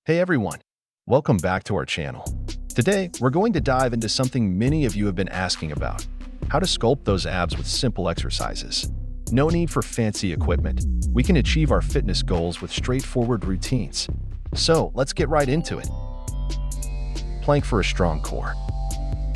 Hey everyone, welcome back to our channel. Today, we're going to dive into something many of you have been asking about: how to sculpt those abs with simple exercises. No need for fancy equipment. We can achieve our fitness goals with straightforward routines. So, let's get right into it. Plank for a strong core.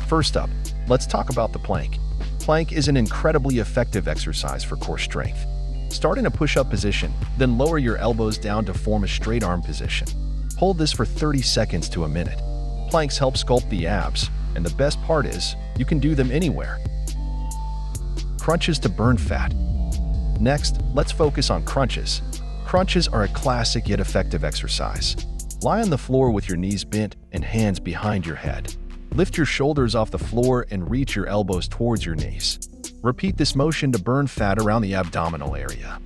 First up, let's talk about the plank. Plank is an incredibly effective exercise for core strength. Start in a push-up position, then lower your elbows down to form a straight arm position. Hold this for 30 seconds to a minute. Planks help sculpt the abs, and the best part is, you can do them anywhere. Crunches to burn fat. Next, let's focus on crunches. Crunches are a classic yet effective exercise. Lie on the floor with your knees bent and hands behind your head. Lift your shoulders off the floor and reach your elbows towards your knees. Repeat this motion to burn fat around the abdominal area.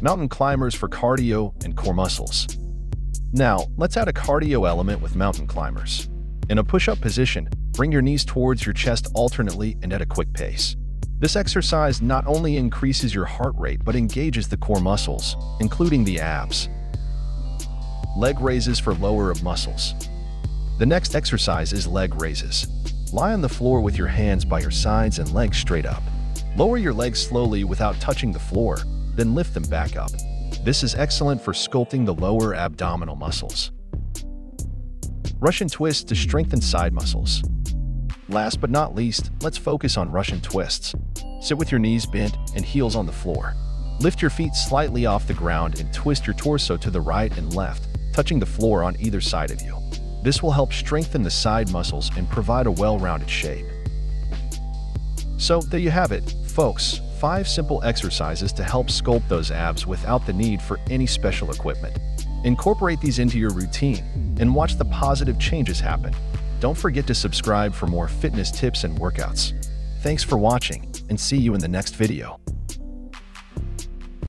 Mountain climbers for cardio and core muscles. Now, let's add a cardio element with mountain climbers. In a push-up position, bring your knees towards your chest alternately and at a quick pace. This exercise not only increases your heart rate but engages the core muscles, including the abs. Leg raises for lower of muscles. The next exercise is leg raises. Lie on the floor with your hands by your sides and legs straight up. Lower your legs slowly without touching the floor, then lift them back up. This is excellent for sculpting the lower abdominal muscles. Russian twists to strengthen side muscles. Last but not least, let's focus on Russian twists. Sit with your knees bent and heels on the floor. Lift your feet slightly off the ground and twist your torso to the right and left, touching the floor on either side of you. This will help strengthen the side muscles and provide a well-rounded shape. So there you have it, folks. 5 simple exercises to help sculpt those abs without the need for any special equipment. Incorporate these into your routine and watch the positive changes happen. Don't forget to subscribe for more fitness tips and workouts. Thanks for watching, and see you in the next video.